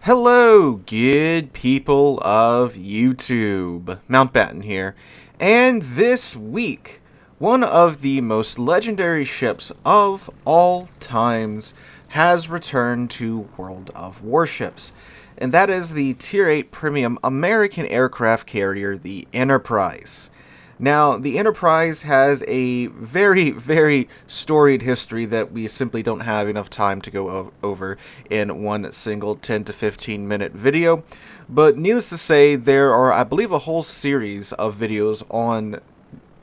Hello, good people of YouTube. Mountbatten here. And this week, one of the most legendary ships of all times has returned to World of Warships. And that is the Tier 8 Premium American aircraft carrier, the Enterprise. Now, the Enterprise has a very, very storied history that we simply don't have enough time to go over in one single 10 to 15 minute video. But needless to say, there are, I believe, a whole series of videos on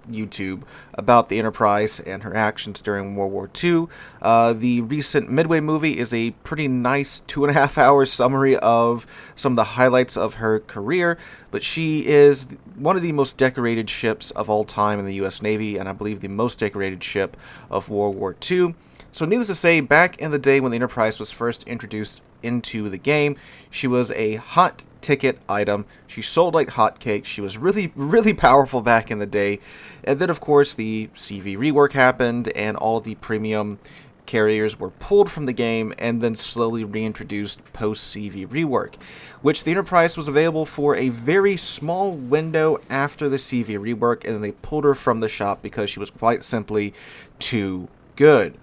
YouTube about the Enterprise and her actions during World War II. The recent Midway movie is a pretty nice 2.5-hour summary of some of the highlights of her career, but she is one of the most decorated ships of all time in the U.S. Navy, and I believe the most decorated ship of World War II. So needless to say, back in the day when the Enterprise was first introduced into the game, she was a hot ticket item. She sold like hotcakes. She was really, really powerful back in the day. And then, of course, the CV rework happened, and all of the premium carriers were pulled from the game and then slowly reintroduced post-CV rework, which the Enterprise was available for a very small window after the CV rework, and then they pulled her from the shop because she was quite simply too good.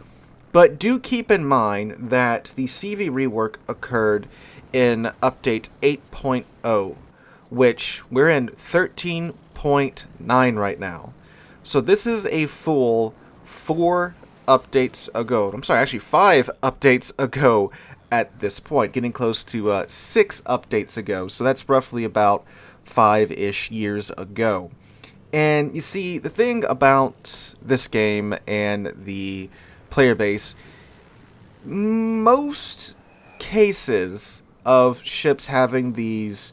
But do keep in mind that the CV rework occurred in update 8.0, which we're in 13.9 right now. So this is a full 4 updates ago. I'm sorry, actually 5 updates ago at this point, getting close to 6 updates ago. So that's roughly about 5-ish years ago. And you see, the thing about this game and the player base, most cases of ships having these,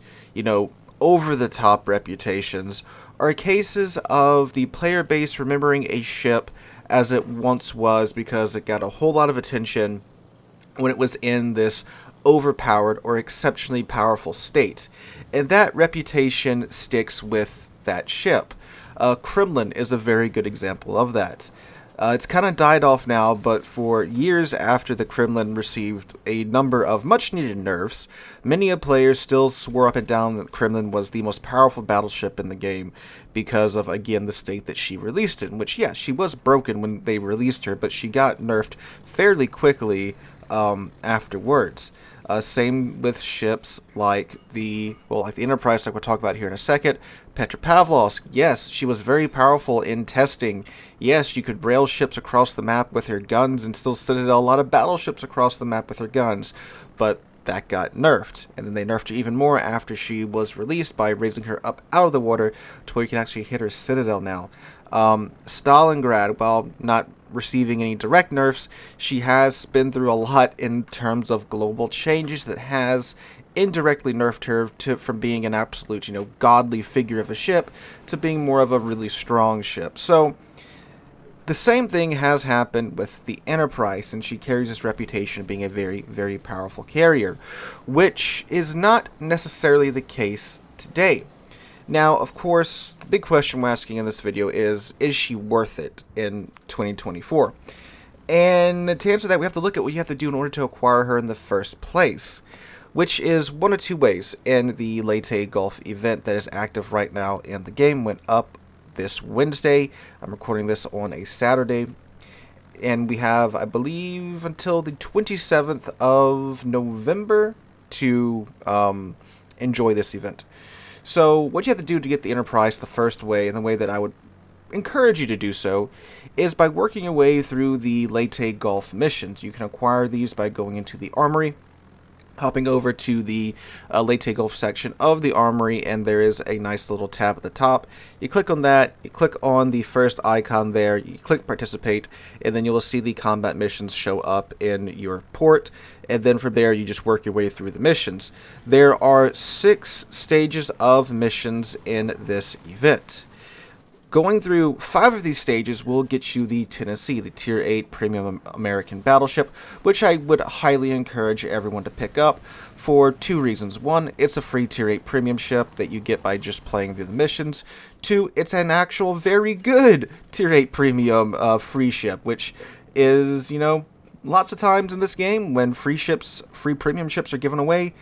over-the-top reputations are cases of the player base remembering a ship as it once was because it got a whole lot of attention when it was in this overpowered or exceptionally powerful state. And that reputation sticks with that ship. Kremlin is a very good example of that. It's kind of died off now, but for years after the Kremlin received a number of much-needed nerfs, many players still swore up and down that the Kremlin was the most powerful battleship in the game because of, again, the state that she released it, in which, yeah, she was broken when they released her, but she got nerfed fairly quickly afterwards. Same with ships like the Enterprise, like we'll talk about here in a second. Petropavlovsk, yes, she was very powerful in testing. Yes, you could rail ships across the map with her guns and still Citadel a lot of battleships across the map with her guns. But that got nerfed. And then they nerfed her even more after she was released by raising her up out of the water to where you can actually hit her Citadel now. Stalingrad, while not receiving any direct nerfs, she has been through a lot in terms of global changes that has indirectly nerfed her from being an absolute, godly figure of a ship to being more of a really strong ship. So the same thing has happened with the Enterprise, and she carries this reputation of being a very, very powerful carrier, which is not necessarily the case today. Now, of course, the big question we're asking in this video is she worth it in 2024? And to answer that, we have to look at what you have to do in order to acquire her in the first place, which is one of two ways. In the Leyte Gulf event that is active right now in the game, went up this Wednesday. I'm recording this on a Saturday. And we have, I believe, until the 27th of November to enjoy this event. So what you have to do to get the Enterprise the first way, and the way that I would encourage you to do so, is by working your way through the Leyte Gulf missions. You can acquire these by going into the armory, hopping over to the Leyte Gulf section of the armory, and there is a nice little tab at the top. You click on that, you click on the first icon there, you click participate, and then you will see the combat missions show up in your port, and then from there you just work your way through the missions. There are 6 stages of missions in this event. Going through 5 of these stages will get you the Tennessee, the Tier 8 Premium American Battleship, which I would highly encourage everyone to pick up for 2 reasons. 1, it's a free Tier 8 Premium ship that you get by just playing through the missions. 2, it's an actual very good Tier 8 Premium free ship, which is, lots of times in this game when free premium ships are given away,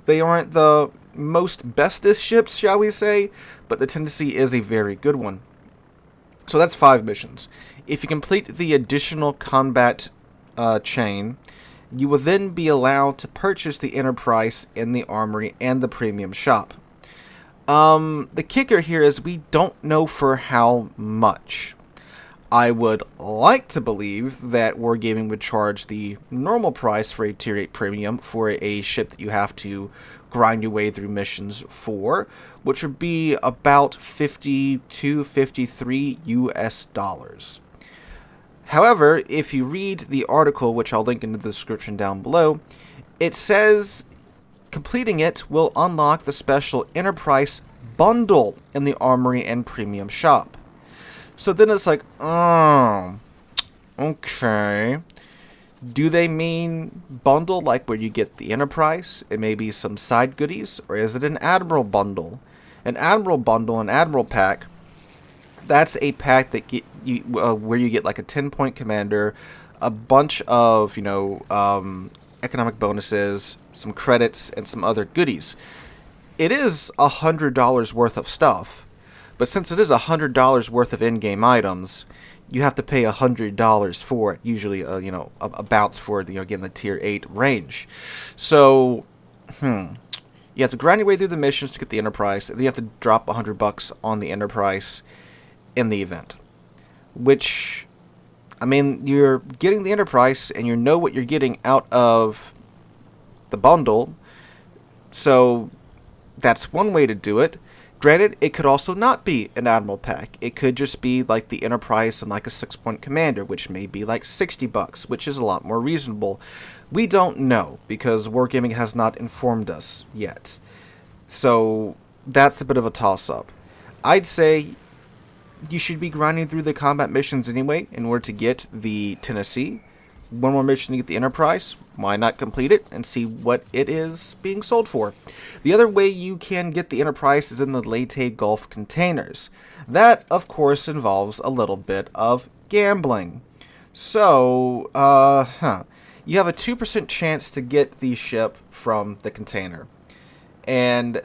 They aren't the most bestest ships, shall we say, but the Tennessee is a very good one. So that's 5 missions. If you complete the additional combat chain, you will then be allowed to purchase the Enterprise in the Armory and the Premium Shop. The kicker here is we don't know for how much. I would like to believe that Wargaming would charge the normal price for a Tier 8 Premium for a ship that you have to grind your way through missions for, which would be about 50 to 53 US dollars. However, if you read the article, which I'll link in the description down below, it says completing it will unlock the special Enterprise bundle in the Armory and Premium Shop. So then it's like, oh, okay. Do they mean bundle, like where you get the Enterprise and maybe some side goodies? Or is it an Admiral bundle? An Admiral bundle, an Admiral pack, that's a pack that where you get like a 10-point commander, a bunch of, economic bonuses, some credits, and some other goodies. It is $100 worth of stuff, but since it is $100 worth of in-game items, you have to pay $100 for it. Usually, abouts for again the Tier 8 range. So, you have to grind your way through the missions to get the Enterprise. Then you have to drop $100 on the Enterprise in the event. Which, I mean, you're getting the Enterprise, and you know what you're getting out of the bundle. So that's one way to do it. Granted, it could also not be an Admiral pack. It could just be like the Enterprise and like a 6-point commander, which may be like $60, which is a lot more reasonable. We don't know, because Wargaming has not informed us yet. So that's a bit of a toss-up. I'd say you should be grinding through the combat missions anyway in order to get the Tennessee. One more mission to get the Enterprise. Why not complete it and see what it is being sold for? The other way you can get the Enterprise is in the Leyte Gulf containers. That, of course, involves a little bit of gambling. So, you have a 2% chance to get the ship from the container. And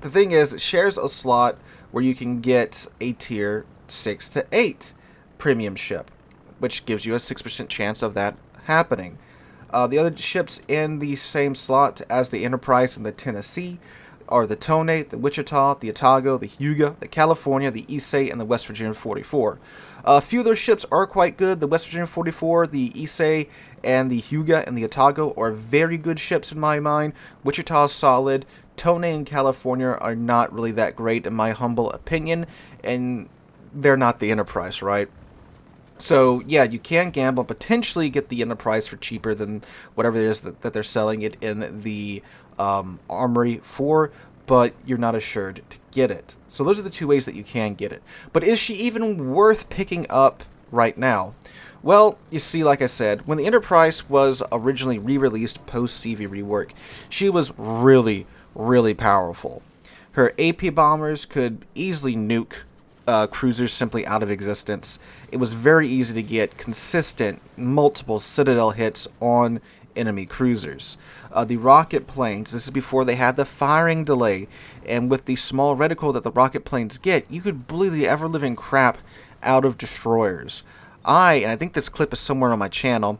the thing is, it shares a slot where you can get a Tier 6 to 8 premium ship, which gives you a 6% chance of that happening. The other ships in the same slot as the Enterprise and the Tennessee are the Tone, the Wichita, the Otago, the Hugo, the California, the Issei, and the West Virginia 44. A few of those ships are quite good. The West Virginia 44, the Issei, and the Hugo and the Otago are very good ships in my mind. Wichita is solid. Tone and California are not really that great in my humble opinion, and they're not the Enterprise, right? So, yeah, you can gamble, potentially get the Enterprise for cheaper than whatever it is that they're selling it in the Armory for, but you're not assured to get it. So those are the two ways that you can get it. But is she even worth picking up right now? Well, you see, like I said, when the Enterprise was originally re-released post-CV rework, she was really, really powerful. Her AP bombers could easily nuke cruisers simply out of existence. It was very easy to get consistent, multiple Citadel hits on enemy cruisers. The rocket planes, this is before they had the firing delay, and with the small reticle that the rocket planes get, you could bully the ever-living crap out of destroyers. And I think this clip is somewhere on my channel,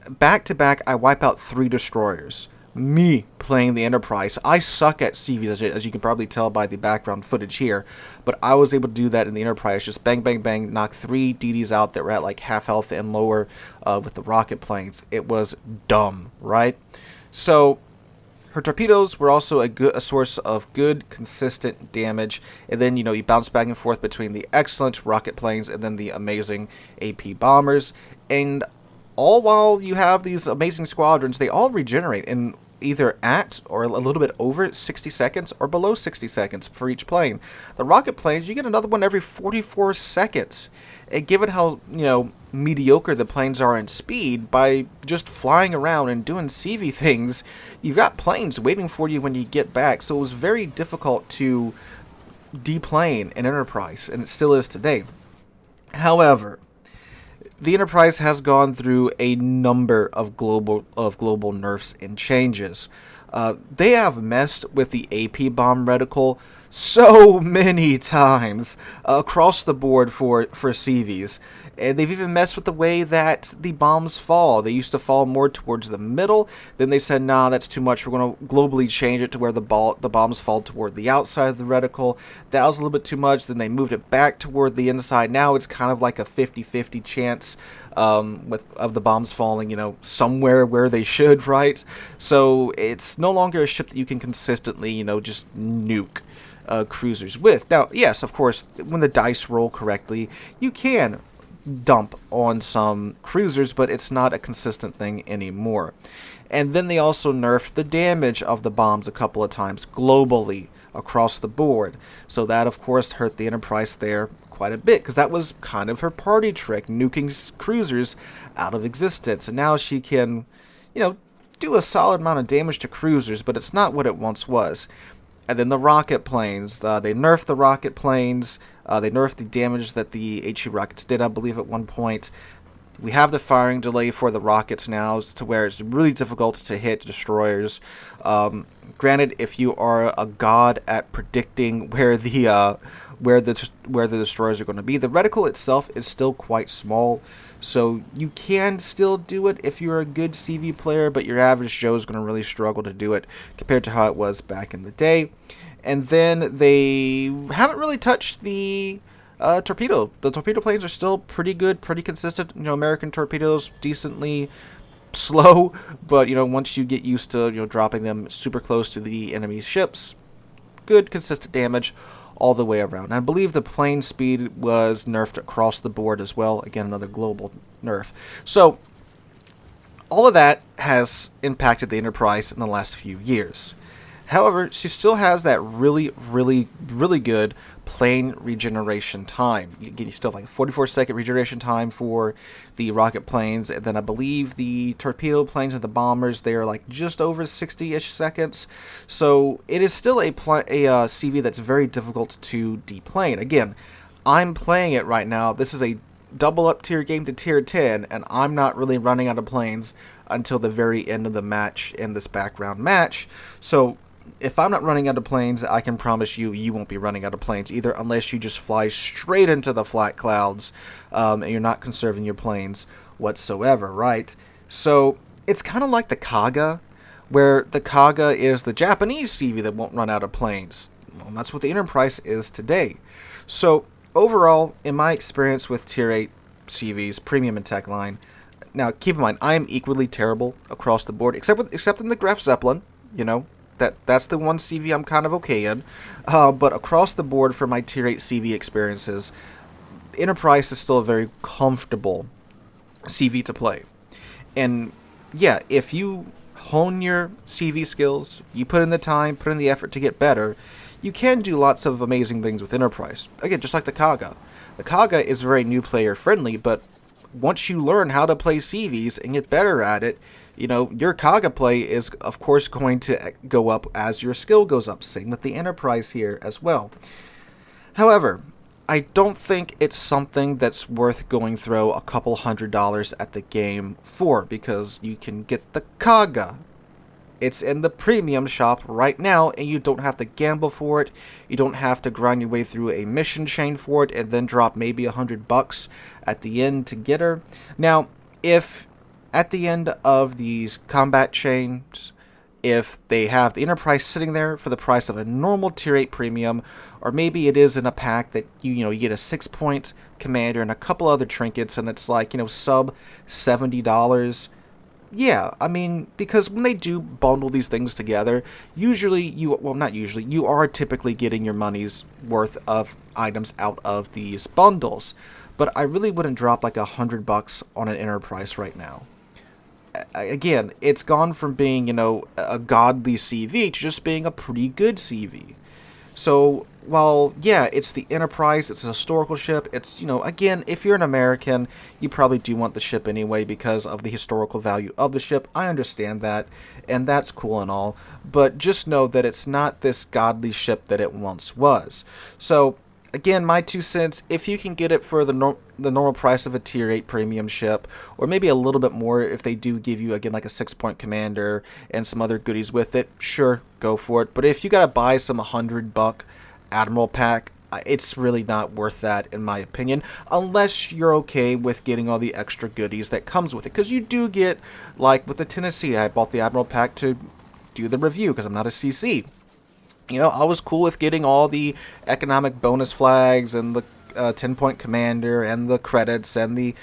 back to back I wipe out 3 destroyers. Me playing the Enterprise. I suck at CVs, as you can probably tell by the background footage here, but I was able to do that in the Enterprise. Just bang, bang, bang, knock 3 DDs out that were at like half health and lower with the rocket planes. It was dumb, right? So her torpedoes were also a source of good, consistent damage, and then, you bounce back and forth between the excellent rocket planes and then the amazing AP bombers, and all while you have these amazing squadrons, they all regenerate in either at or a little bit over 60 seconds or below 60 seconds for each plane. The rocket planes, you get another one every 44 seconds. And given how, mediocre the planes are in speed, by just flying around and doing CV things, you've got planes waiting for you when you get back. So it was very difficult to deplane an Enterprise, and it still is today. However, the Enterprise has gone through a number of global nerfs and changes. They have messed with the AP bomb reticle so many times across the board for CVs. And they've even messed with the way that the bombs fall. They used to fall more towards the middle. Then they said, nah, that's too much. We're going to globally change it to where the bombs fall toward the outside of the reticle. That was a little bit too much. Then they moved it back toward the inside. Now it's kind of like a 50-50 chance of the bombs falling, somewhere where they should, right? So it's no longer a ship that you can consistently, just nuke cruisers with. Now, yes, of course, when the dice roll correctly, you can dump on some cruisers, but it's not a consistent thing anymore. And then they also nerfed the damage of the bombs a couple of times globally across the board. So that, of course, hurt the Enterprise there quite a bit, because that was kind of her party trick, nuking cruisers out of existence. And now she can, do a solid amount of damage to cruisers, but it's not what it once was. And then the rocket planes, they nerfed the rocket planes. They nerfed the damage that the HE rockets did, I believe, at one point. We have the firing delay for the rockets now, to where it's really difficult to hit destroyers. Granted, if you are a god at predicting where the destroyers are going to be, the reticle itself is still quite small, so you can still do it if you're a good CV player, but your average Joe is going to really struggle to do it compared to how it was back in the day. And then they haven't really touched the torpedo. The torpedo planes are still pretty good, pretty consistent. American torpedoes, decently slow, but once you get used to dropping them super close to the enemy ships, good consistent damage all the way around. And I believe the plane speed was nerfed across the board as well. Again, another global nerf. So all of that has impacted the Enterprise in the last few years. However, she still has that really, really, really good plane regeneration time. You still have like a 44-second regeneration time for the rocket planes, and then I believe the torpedo planes and the bombers, they are like just over 60-ish seconds. So it is still a CV that's very difficult to deplane. Again, I'm playing it right now. This is a double up tier game to tier 10, and I'm not really running out of planes until the very end of the match in this background match. So if I'm not running out of planes, I can promise you won't be running out of planes either, unless you just fly straight into the flat clouds and you're not conserving your planes whatsoever, right? So it's kind of like the Kaga, where the Kaga is the Japanese CV that won't run out of planes. Well, that's what the Enterprise is today. So overall, in my experience with Tier 8 CVs, Premium and Tech Line, now keep in mind, I am equally terrible across the board, except in the Graf Zeppelin, That's the one CV I'm kind of okay in. But across the board for my Tier 8 CV experiences, Enterprise is still a very comfortable CV to play. And yeah, if you hone your CV skills, you put in the time, put in the effort to get better, you can do lots of amazing things with Enterprise. Again, just like the Kaga. The Kaga is very new player friendly, but once you learn how to play CVs and get better at it, your Kaga play is, of course, going to go up as your skill goes up. Same with the Enterprise here as well. However, I don't think it's something that's worth going through a couple $100 at the game for, because you can get the Kaga. It's in the premium shop right now, and you don't have to gamble for it. You don't have to grind your way through a mission chain for it and then drop maybe $100 at the end to get her. Now, if at the end of these combat chains, if they have the Enterprise sitting there for the price of a normal Tier 8 Premium, or maybe it is in a pack that you get a 6-point commander and a couple other trinkets, and it's like sub $70. Yeah, I mean, because when they do bundle these things together, you are typically getting your money's worth of items out of these bundles. But I really wouldn't drop like $100 on an Enterprise right now. Again, it's gone from being, a godly CV to just being a pretty good CV. So, while, yeah, it's the Enterprise, it's a historical ship, it's, again, if you're an American, you probably do want the ship anyway because of the historical value of the ship. I understand that, and that's cool and all, but just know that it's not this godly ship that it once was. So, Again, my 2 cents, if you can get it for the normal price of a tier 8 premium ship, or maybe a little bit more if they do give you, again, like a 6-point commander and some other goodies with it, sure, go for it. But if you got to buy some $100 Admiral pack, it's really not worth that, in my opinion, unless you're okay with getting all the extra goodies that comes with it. Because you do get, like with the Tennessee, I bought the Admiral pack to do the review because I'm not a CC. You know, I was cool with getting all the economic bonus flags and the 10-point commander and the credits and the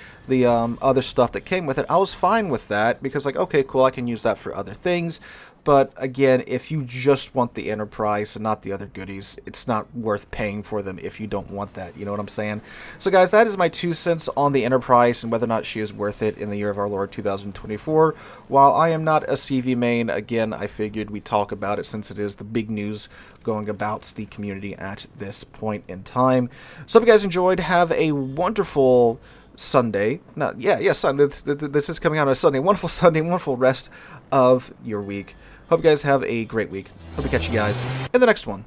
other stuff that came with it. I was fine with that because, like, okay, cool, I can use that for other things. But again, if you just want the Enterprise and not the other goodies, it's not worth paying for them if you don't want that. You know what I'm saying? So guys, that is my 2 cents on the Enterprise and whether or not she is worth it in the year of our Lord 2024. While I am not a CV main, again, I figured we'd talk about it since it is the big news going about the community at this point in time. So if you guys enjoyed, have a wonderful Sunday. Sunday. This is coming out on a Sunday. Wonderful Sunday, wonderful rest of your week. Hope you guys have a great week. Hope to catch you guys in the next one.